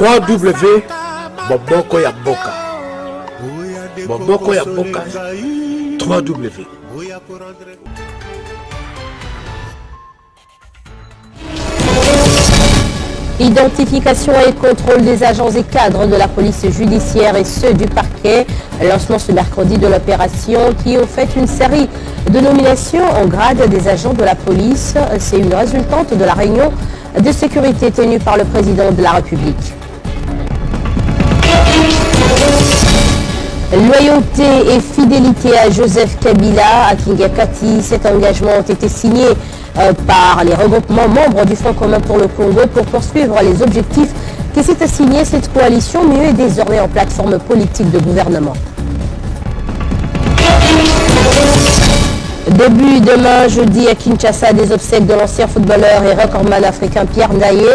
Boboko ya Boka. Boboko ya Boka. 3W. Identification et contrôle des agents et cadres de la police judiciaire et ceux du parquet. Lancement ce mercredi de l'opération qui a fait une série de nominations en grade des agents de la police. C'est une résultante de la réunion de sécurité tenue par le président de la République. Loyauté et fidélité à Joseph Kabila, à Kingakati. Cet engagement ont été signés par les regroupements membres du Front commun pour le Congo pour poursuivre les objectifs que s'est assigné cette coalition muée désormais en plateforme politique de gouvernement. Début demain, jeudi, à Kinshasa, des obsèques de l'ancien footballeur et recordman africain Pierre Ndaye.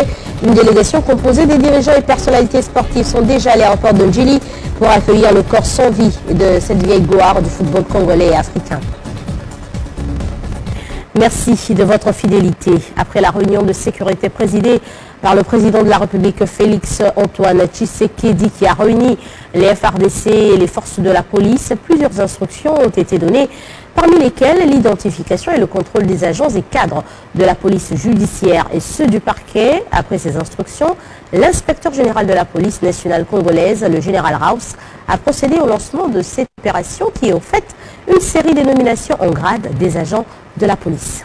Une délégation composée des dirigeants et personnalités sportives sont déjà à l'aéroport de Njili pour accueillir le corps sans vie de cette vieille gloire du football congolais et africain. Merci de votre fidélité. Après la réunion de sécurité présidée par le président de la République Félix Antoine Tshisekedi qui a réuni les FARDC et les forces de la police, plusieurs instructions ont été données, parmi lesquelles l'identification et le contrôle des agents et cadres de la police judiciaire et ceux du parquet. Après ces instructions, l'inspecteur général de la police nationale congolaise, le général Raus, a procédé au lancement de cette opération qui est au fait une série de nominations en grade des agents de la police.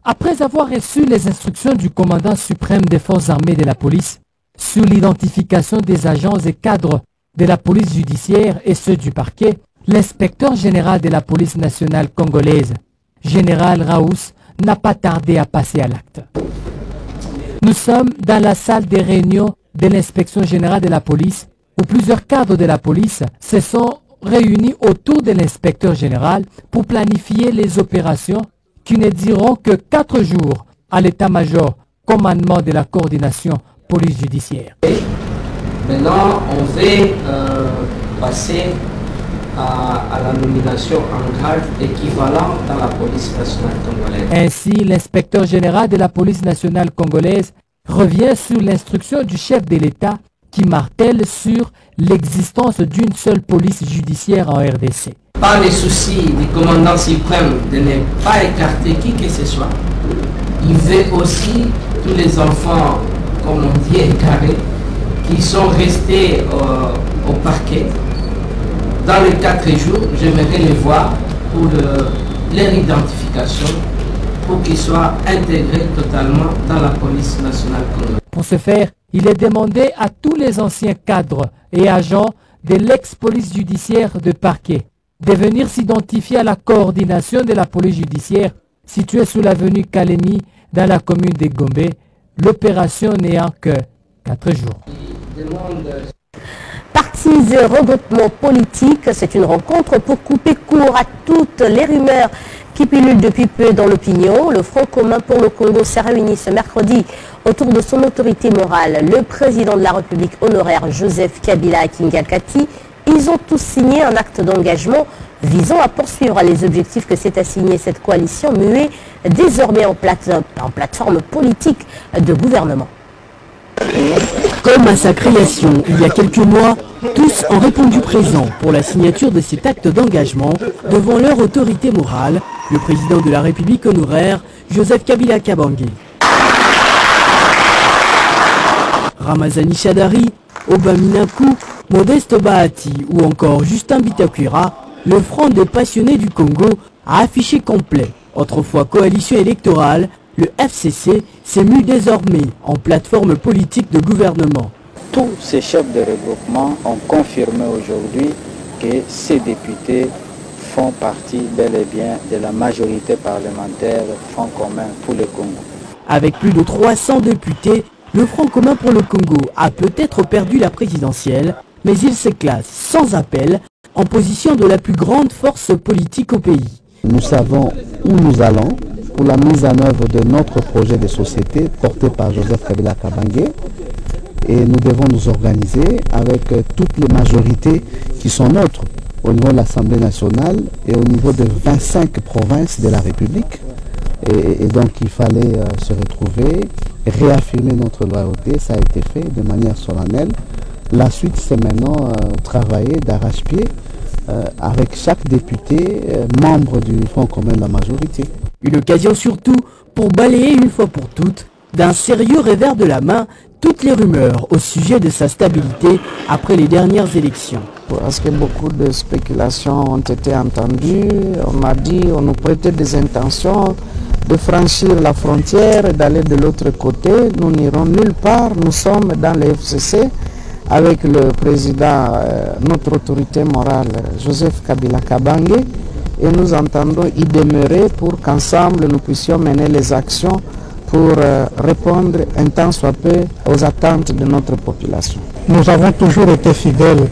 Après avoir reçu les instructions du commandant suprême des forces armées de la police sur l'identification des agents et cadres de la police judiciaire et ceux du parquet, l'inspecteur général de la police nationale congolaise, général Raus, n'a pas tardé à passer à l'acte. Nous sommes dans la salle des réunions de l'inspection générale de la police où plusieurs cadres de la police se sont réunis autour de l'inspecteur général pour planifier les opérations qui ne diront que 4 jours à l'état-major, commandement de la coordination police judiciaire. Maintenant, on va passer à la nomination en grade équivalent dans la police nationale congolaise. Ainsi, l'inspecteur général de la police nationale congolaise revient sur l'instruction du chef de l'État qui martèle sur l'existence d'une seule police judiciaire en RDC. Pas les soucis du commandant suprême de ne pas écarter qui que ce soit. Il veut aussi tous les enfants, comme on dit, égarés, qui sont restés au parquet. Dans les 4 jours, j'aimerais les voir pour leur identification, pour qu'ils soient intégrés totalement dans la police nationale congolaise. Pour ce faire, il est demandé à tous les anciens cadres et agents de l'ex-police judiciaire de parquet de venir s'identifier à la coordination de la police judiciaire située sous l'avenue Kalemi dans la commune de Gombe, l'opération n'ayant que 4 jours. Partis et regroupements politiques, c'est une rencontre pour couper court à toutes les rumeurs qui pullulent depuis peu dans l'opinion. Le Front commun pour le Congo s'est réuni ce mercredi autour de son autorité morale, le président de la République honoraire Joseph Kabila Kingakati. Ils ont tous signé un acte d'engagement visant à poursuivre les objectifs que s'est assigné cette coalition muée désormais en plateforme politique de gouvernement. Comme à sa création il y a quelques mois, tous ont répondu présent pour la signature de cet acte d'engagement devant leur autorité morale, le président de la République honoraire, Joseph Kabila Kabange. Ramazani Chadari, Obaminaku, Modeste Bahati ou encore Justin Bitakwira, le Front des passionnés du Congo a affiché complet. Autrefois coalition électorale, le FCC s'est mu désormais en plateforme politique de gouvernement. Tous ces chefs de regroupement ont confirmé aujourd'hui que ces députés font partie bel et bien de la majorité parlementaire Front commun pour le Congo. Avec plus de 300 députés, le Front commun pour le Congo a peut-être perdu la présidentielle, mais il se classe sans appel en position de la plus grande force politique au pays. Nous savons où nous allons pour la mise en œuvre de notre projet de société porté par Joseph Kabila Kabange. Et nous devons nous organiser avec toutes les majorités qui sont nôtres au niveau de l'Assemblée nationale et au niveau de 25 provinces de la République. Et donc il fallait se retrouver réaffirmer notre loyauté. Ça a été fait de manière solennelle. La suite, c'est maintenant travailler d'arrache-pied avec chaque député membre du Front commun de la majorité. Une occasion surtout pour balayer une fois pour toutes, d'un sérieux revers de la main, toutes les rumeurs au sujet de sa stabilité après les dernières élections. Parce que beaucoup de spéculations ont été entendues, on m'a dit, on nous prêtait des intentions de franchir la frontière et d'aller de l'autre côté. Nous n'irons nulle part, nous sommes dans le FCC avec le président, notre autorité morale, Joseph Kabila Kabange, et nous entendons y demeurer pour qu'ensemble nous puissions mener les actions pour répondre un tant soit peu aux attentes de notre population. Nous avons toujours été fidèles,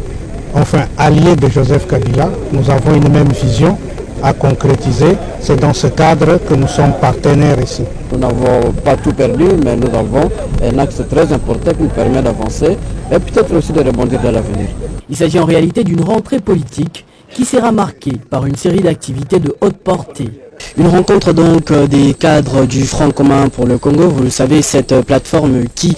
enfin alliés de Joseph Kabila. Nous avons une même vision à concrétiser. C'est dans ce cadre que nous sommes partenaires ici. Nous n'avons pas tout perdu, mais nous avons un axe très important qui nous permet d'avancer et peut-être aussi de rebondir dans l'avenir. Il s'agit en réalité d'une rentrée politique qui sera marquée par une série d'activités de haute portée. Une rencontre donc des cadres du Front commun pour le Congo. Vous le savez, cette plateforme qui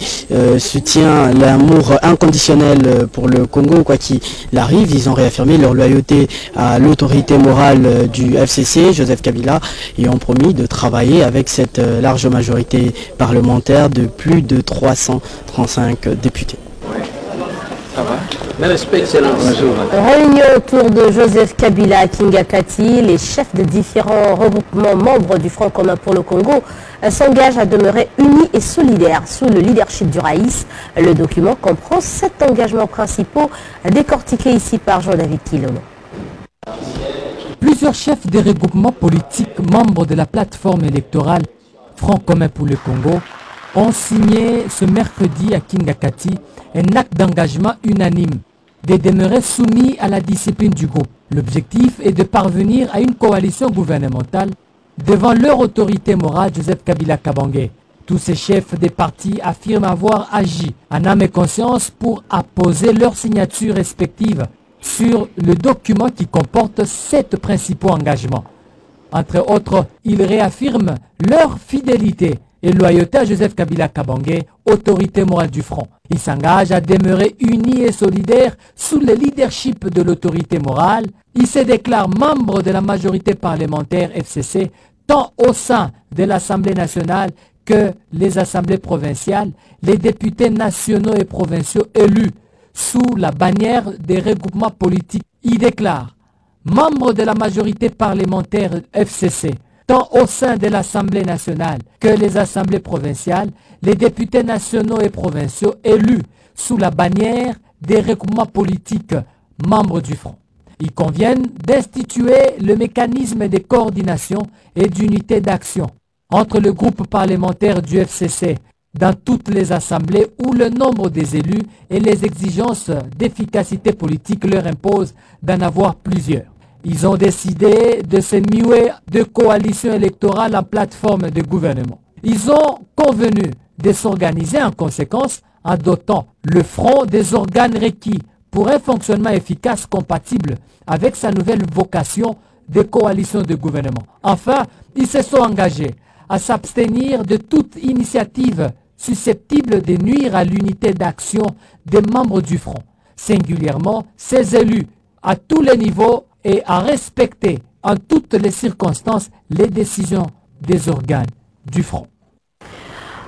soutient l'amour inconditionnel pour le Congo, quoi qu'il arrive. Ils ont réaffirmé leur loyauté à l'autorité morale du FCC, Joseph Kabila, et ont promis de travailler avec cette large majorité parlementaire de plus de 335 députés. Ça va. Bonjour. Réunion autour de Joseph Kabila à Kingakati. Les chefs de différents regroupements membres du Front commun pour le Congo s'engagent à demeurer unis et solidaires sous le leadership du Raïs. Le document comprend 7 engagements principaux décortiqués ici par Jean-David Kilono. Plusieurs chefs des regroupements politiques membres de la plateforme électorale Front commun pour le Congo ont signé ce mercredi à Kingakati un acte d'engagement unanime de demeurer soumis à la discipline du groupe. L'objectif est de parvenir à une coalition gouvernementale devant leur autorité morale, Joseph Kabila Kabange. Tous ces chefs des partis affirment avoir agi en âme et conscience pour apposer leurs signatures respectives sur le document qui comporte 7 principaux engagements. Entre autres, ils réaffirment leur fidélité et loyauté à Joseph Kabila Kabange, autorité morale du Front. Ils s'engagent à demeurer unis et solidaires sous le leadership de l'autorité morale. Ils se déclarent membres de la majorité parlementaire FCC, tant au sein de l'Assemblée nationale que les assemblées provinciales, les députés nationaux et provinciaux élus sous la bannière des regroupements politiques. Ils déclarent membres de la majorité parlementaire FCC, tant au sein de l'Assemblée nationale que les assemblées provinciales, les députés nationaux et provinciaux élus sous la bannière des regroupements politiques membres du Front. Ils conviennent d'instituer le mécanisme de coordination et d'unité d'action entre le groupe parlementaire du FCC dans toutes les assemblées où le nombre des élus et les exigences d'efficacité politique leur imposent d'en avoir plusieurs. Ils ont décidé de se muer de coalition électorale en plateforme de gouvernement. Ils ont convenu de s'organiser en conséquence en dotant le front des organes requis pour un fonctionnement efficace compatible avec sa nouvelle vocation de coalition de gouvernement. Enfin, ils se sont engagés à s'abstenir de toute initiative susceptible de nuire à l'unité d'action des membres du front, singulièrement ses élus à tous les niveaux, et à respecter en toutes les circonstances les décisions des organes du Front.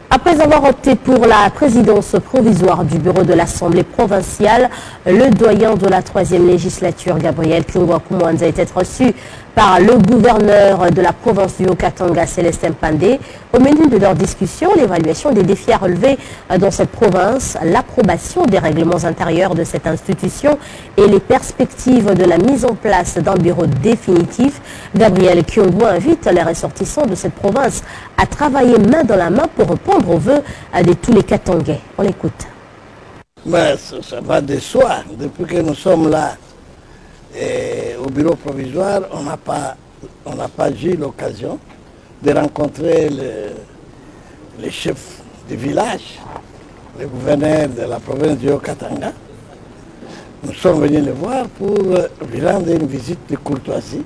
Après avoir opté pour la présidence provisoire du bureau de l'Assemblée provinciale, le doyen de la 3e législature, Gabriel Kyungwa-Kumwanza, était reçu par le gouverneur de la province du Haut-Katanga, Célestin Pandé. Au menu de leur discussion, l'évaluation des défis à relever dans cette province, l'approbation des règlements intérieurs de cette institution et les perspectives de la mise en place d'un bureau définitif. Gabriel Kyungwa invite les ressortissants de cette province à travailler main dans la main pour répondre aux vœux de tous les Katangais. On l'écoute. Ça va de soi. Depuis que nous sommes là au bureau provisoire, on n'a pas eu l'occasion de rencontrer les chefs du village, le gouverneur de la province du Haut-Katanga. Nous sommes venus les voir pour lui rendre une visite de courtoisie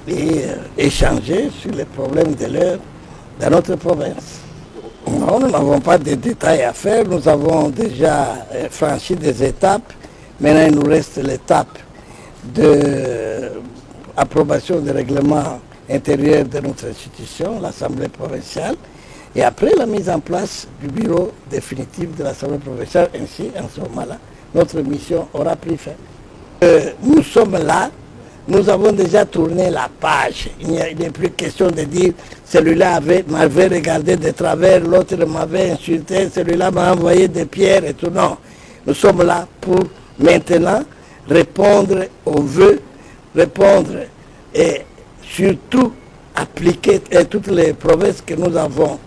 et échanger sur les problèmes de l'heure dans notre province. Non, nous n'avons pas de détails à faire. Nous avons déjà franchi des étapes. Maintenant, il nous reste l'étape d'approbation du règlement intérieur de notre institution, l'Assemblée provinciale, et après la mise en place du bureau définitif de l'Assemblée provinciale. Ainsi, en ce moment-là, notre mission aura pris fin. Nous sommes là, nous avons déjà tourné la page. Il n'est plus question de dire celui-là m'avait regardé de travers, l'autre m'avait insulté, celui-là m'a envoyé des pierres et tout. Non, nous sommes là pour maintenant répondre aux vœux, répondre et surtout appliquer toutes les promesses que nous avons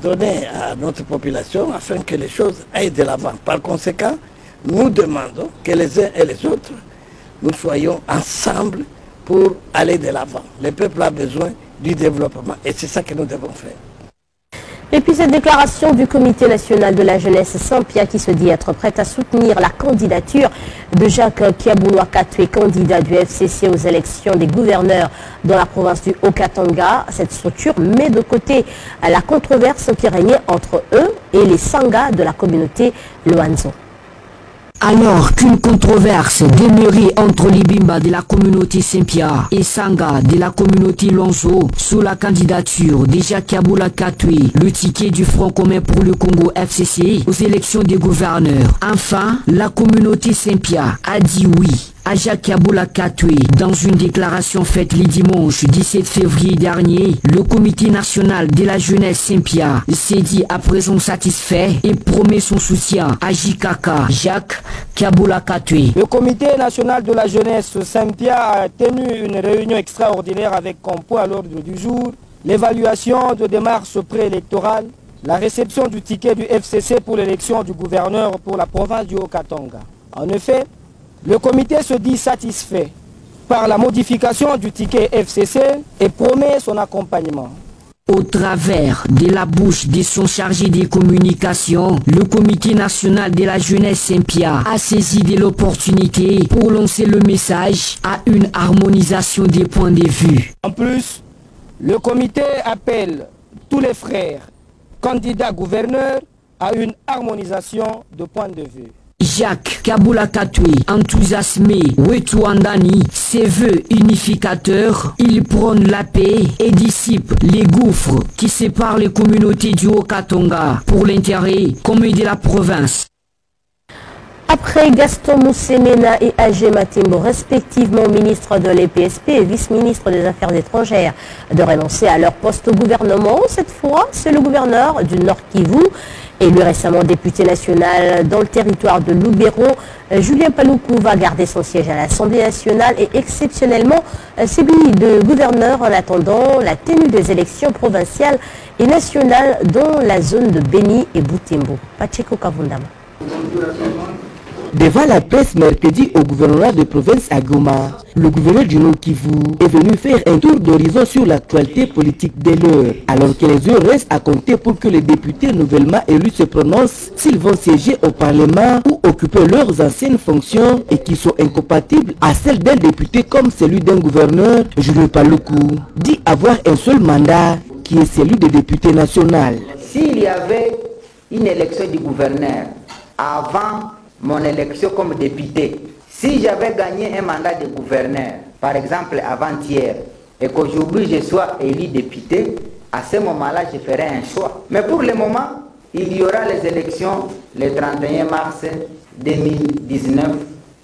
données à notre population afin que les choses aillent de l'avant. Par conséquent, nous demandons que les uns et les autres, nous soyons ensemble pour aller de l'avant. Le peuple a besoin du développement et c'est ça que nous devons faire. Et puis cette déclaration du Comité national de la jeunesse Saint-Pierre qui se dit être prête à soutenir la candidature de Jacques Kiaboula Katoué, candidat du FCC aux élections des gouverneurs dans la province du Haut-Katanga. Cette structure met de côté la controverse qui régnait entre eux et les Sangas de la communauté Loanzo. Alors qu'une controverse demeurait entre les Bimba de la communauté Saint-Pierre et Sanga de la communauté Lonzo sous la candidature de Jacques Kiaboula Katoué, le ticket du Front commun pour le Congo FCC aux élections des gouverneurs. Enfin, la communauté Saint-Pierre a dit oui à Jacques Kiaboula Katoué. Dans une déclaration faite le dimanche 17 février dernier, le Comité national de la jeunesse Saint-Pierre s'est dit à présent satisfait et promet son soutien à JKK, Jacques Kiaboula Katoué. Le Comité national de la jeunesse Saint-Pierre a tenu une réunion extraordinaire avec comme point à l'ordre du jour l'évaluation de démarches préélectorales, la réception du ticket du FCC pour l'élection du gouverneur pour la province du Haut-Katanga. En effet, le comité se dit satisfait par la modification du ticket FCC et promet son accompagnement. Au travers de la bouche de son chargé des communications, le Comité national de la jeunesse Saint-Pierre a saisi de l'opportunité pour lancer le message à une harmonisation des points de vue. En plus, le comité appelle tous les frères candidats gouverneurs à une harmonisation de points de vue. Jacques Kiaboula Katoué, enthousiasmé, Wetouandani, ses vœux unificateurs, il prône la paix et dissipe les gouffres qui séparent les communautés du Haut-Katanga pour l'intérêt commun de la province. Après Gaston Moussemena et Agé Matimbo, respectivement ministre de l'EPSP et vice-ministre des Affaires étrangères, de renoncer à leur poste au gouvernement, cette fois, c'est le gouverneur du Nord Kivu, élu récemment député national dans le territoire de Lubero. Julien Paluku va garder son siège à l'Assemblée nationale et exceptionnellement celui de gouverneur en attendant la tenue des élections provinciales et nationales dans la zone de Beni et Butembo. Pacheco Kavundama. Devant la presse mercredi au gouvernorat de province à Goma, le gouverneur du Nord Kivu est venu faire un tour d'horizon sur l'actualité politique de l'heure, alors que les heures restent à compter pour que les députés nouvellement élus se prononcent s'ils vont siéger au Parlement ou occuper leurs anciennes fonctions et qui sont incompatibles à celles d'un député comme celui d'un gouverneur. Julien Paluku dit avoir un seul mandat qui est celui de député national. S'il y avait une élection du gouverneur avant mon élection comme député, si j'avais gagné un mandat de gouverneur, par exemple avant-hier, et qu'aujourd'hui je sois élu député, à ce moment-là je ferai un choix. Mais pour le moment, il y aura les élections le 31 mars 2019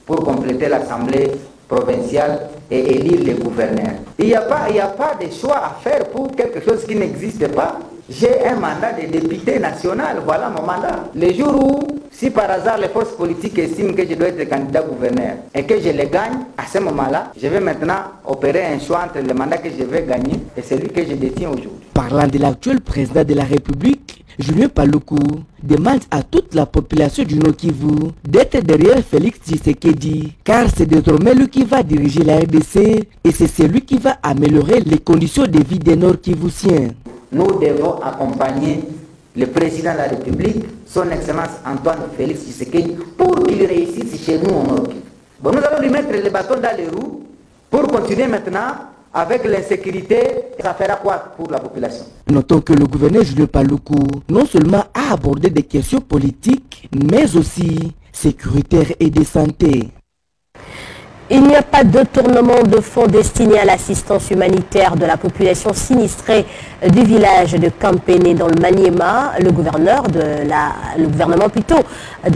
pour compléter l'Assemblée provinciale et élire les gouverneurs. Il n'y a pas de choix à faire pour quelque chose qui n'existe pas. J'ai un mandat de député national, voilà mon mandat. Le jour où, si par hasard les forces politiques estiment que je dois être candidat gouverneur et que je le gagne, à ce moment-là, je vais maintenant opérer un choix entre le mandat que je vais gagner et celui que je détiens aujourd'hui. Parlant de l'actuel président de la République, Julien Paluku demande à toute la population du Nord Kivu d'être derrière Félix Tshisekedi, car c'est désormais lui qui va diriger la RDC et c'est celui qui va améliorer les conditions de vie des Nord-Kivusiens. Nous devons accompagner le président de la République, son Excellence Antoine Félix Tshisekedi, pour qu'il réussisse chez nous au Nord Kivu. Bon, nous allons lui mettre les bâtons dans les roues pour continuer maintenant avec l'insécurité, ça fera quoi pour la population? Notons que le gouverneur Julien Paluku non seulement a abordé des questions politiques, mais aussi sécuritaires et de santé. Il n'y a pas de tournement de fonds destiné à l'assistance humanitaire de la population sinistrée du village de Kampene dans le Maniema. Le gouvernement de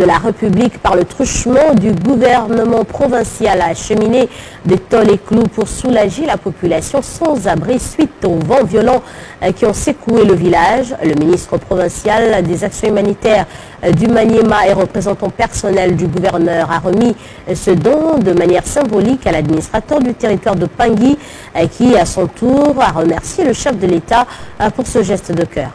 la République, par le truchement du gouvernement provincial, a acheminé des tôles et clous pour soulager la population sans abri suite aux vents violents qui ont secoué le village. Le ministre provincial des actions humanitaires du Maniema et représentant personnel du gouverneur a remis ce don de manière symbolique à l'administrateur du territoire de Pangui qui à son tour a remercié le chef de l'État pour ce geste de cœur.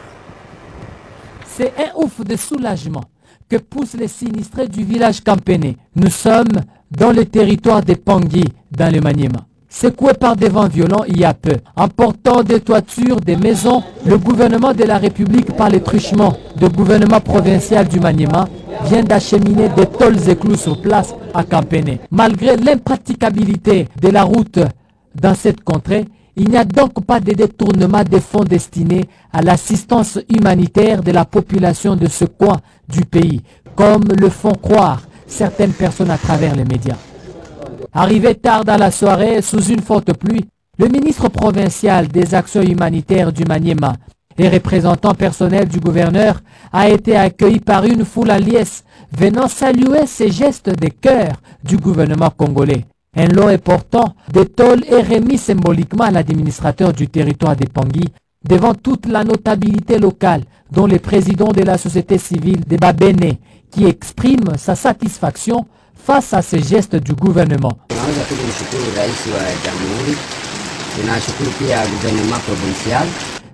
C'est un ouf de soulagement que poussent les sinistrés du village Kampene. Nous sommes dans le territoire de Pangui, dans le Maniema. Secoué par des vents violents il y a peu, emportant des toitures, des maisons, le gouvernement de la République, par le truchement du gouvernement provincial du Maniema, vient d'acheminer des tôles et clous sur place à Kampene. Malgré l'impraticabilité de la route dans cette contrée, il n'y a donc pas de détournement des fonds destinés à l'assistance humanitaire de la population de ce coin du pays, comme le font croire certaines personnes à travers les médias. Arrivé tard dans la soirée, sous une forte pluie, le ministre provincial des actions humanitaires du Maniema et représentant personnel du gouverneur a été accueilli par une foule à liesse venant saluer ces gestes de cœur du gouvernement congolais. Un lot important de tôles est remis symboliquement à l'administrateur du territoire de Pangui devant toute la notabilité locale, dont le président de la société civile de Babene, qui exprime sa satisfaction face à ces gestes du gouvernement.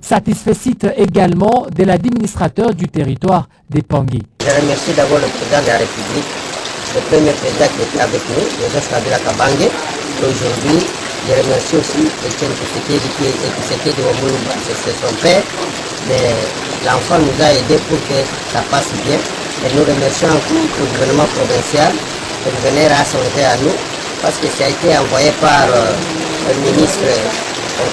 Satisfait également de l'administrateur du territoire de Pangui. Je remercie d'abord le président de la République, le premier président qui était avec nous, Joseph Kabila Kabange. Aujourd'hui, je remercie aussi Etienne Tshisekedi de Omulumba, c'est son père. L'enfant nous a aidés pour que ça passe bien. Et nous remercions encore le gouvernement provincial de venir à s'enlever à nous, parce que ça a été envoyé par le ministre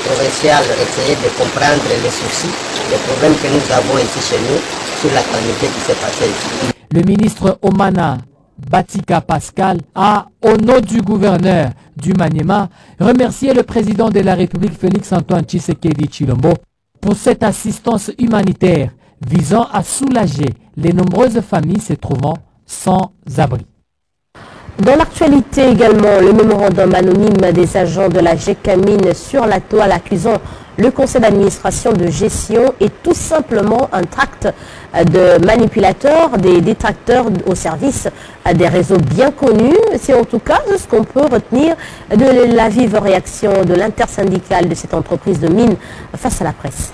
provincial, essayer de comprendre les soucis, les problèmes que nous avons ici chez nous, sur la calamité qui s'est passée ici. Le ministre Omana Batika Pascal a, au nom du gouverneur du Maniema, remercié le président de la République Félix-Antoine Tshisekedi Tshilombo pour cette assistance humanitaire visant à soulager les nombreuses familles se trouvant sans abri. Dans l'actualité également, le mémorandum anonyme des agents de la GECAMIN sur la toile accusant le conseil d'administration de gestion est tout simplement un tract de manipulateurs, des détracteurs au service des réseaux bien connus. C'est en tout cas ce qu'on peut retenir de la vive réaction de l'intersyndicale de cette entreprise de mines face à la presse.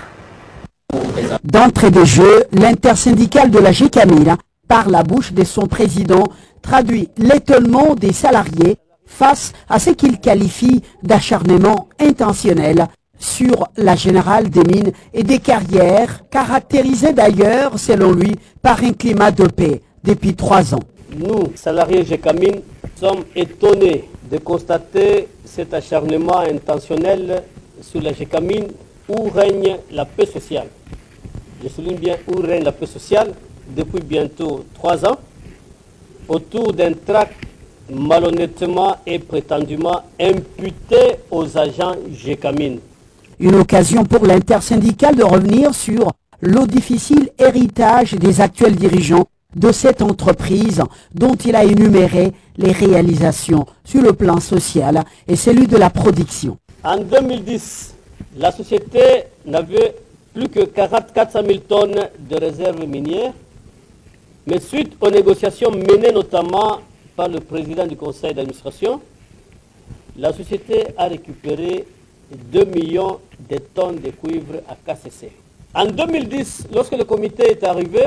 D'entrée de jeu, l'intersyndicale de la GECAMIN, par la bouche de son président, traduit l'étonnement des salariés face à ce qu'il qualifie d'acharnement intentionnel sur la générale des mines et des carrières, caractérisée d'ailleurs, selon lui, par un climat de paix depuis 3 ans. Nous, salariés GECAMIN, sommes étonnés de constater cet acharnement intentionnel sur la GECAMIN où règne la paix sociale. Je souligne bien où règne la paix sociale depuis bientôt 3 ans, autour d'un tract malhonnêtement et prétendument imputé aux agents GECAMIN. Une occasion pour l'intersyndicale de revenir sur le difficile héritage des actuels dirigeants de cette entreprise dont il a énuméré les réalisations sur le plan social et celui de la production. En 2010, la société n'avait plus que 400 000 tonnes de réserves minières, mais suite aux négociations menées notamment par le président du conseil d'administration, la société a récupéré 2 millions de tonnes de cuivre à KCC. En 2010, lorsque le comité est arrivé,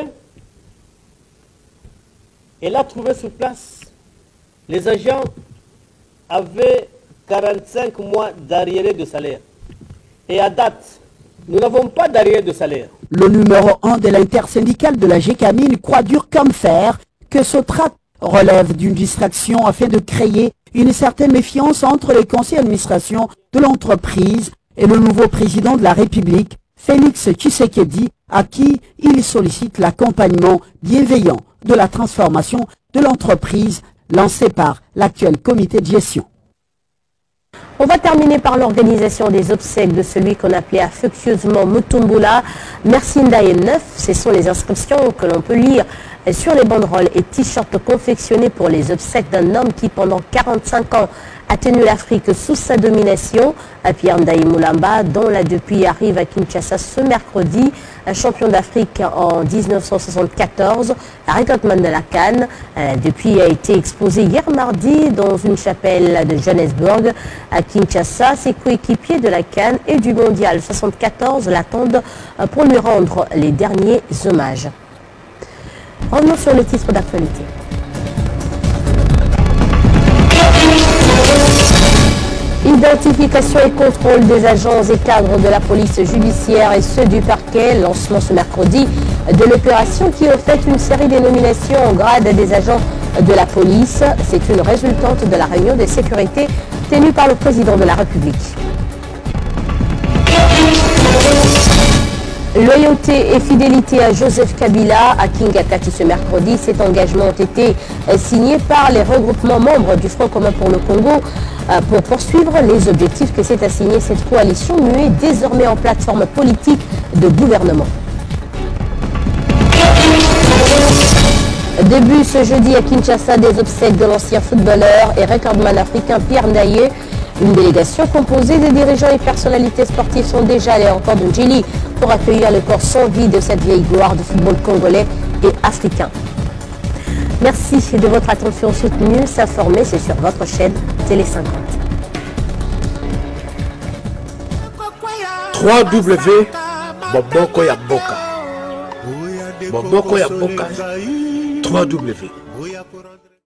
elle a trouvé sur place, les agents avaient 45 mois d'arriérés de salaire. Et à date, nous n'avons pas d'arriérés de salaire. Le numéro 1 de l'intersyndicale de la GECAMIN croit dur comme fer que ce tract relève d'une distraction afin de créer une certaine méfiance entre les conseils d'administration de de l'entreprise et le nouveau président de la République, Félix Tshisekedi, à qui il sollicite l'accompagnement bienveillant de la transformation de l'entreprise lancée par l'actuel comité de gestion. On va terminer par l'organisation des obsèques de celui qu'on appelait affectueusement Mutumbula. Merci Ndaye 9, ce sont les inscriptions que l'on peut lire sur les banderoles et t-shirts confectionnés pour les obsèques d'un homme qui pendant 45 ans a tenu l'Afrique sous sa domination, à Pierre Ndaye Moulamba, dont la depuis arrive à Kinshasa ce mercredi, un champion d'Afrique en 1974, recordman de la CAN. Depuis a été exposé hier mardi dans une chapelle de Johannesburg à Kinshasa. Ses coéquipiers de la CAN et du Mondial 74 l'attendent pour lui rendre les derniers hommages. Revenons sur le titre d'actualité. Identification et contrôle des agents et cadres de la police judiciaire et ceux du parquet. Lancement ce mercredi de l'opération qui a fait une série de nominations en grade des agents de la police. C'est une résultante de la réunion de sécurité tenue par le président de la République. Loyauté et fidélité à Joseph Kabila à Kingatati ce mercredi. Cet engagement ont été signés par les regroupements membres du Front commun pour le Congo pour poursuivre les objectifs que s'est assigné cette coalition muée désormais en plateforme politique de gouvernement. Début ce jeudi à Kinshasa des obsèques de l'ancien footballeur et recordman africain Pierre Ndaye. Une délégation composée de dirigeants et personnalités sportives sont déjà allés en port de Njili pour accueillir le corps sans vie de cette vieille gloire du football congolais et africain. Merci de votre attention soutenue. S'informer, c'est sur votre chaîne Télé 50. Boboko ya Boka. Boboko ya Boka. 3W.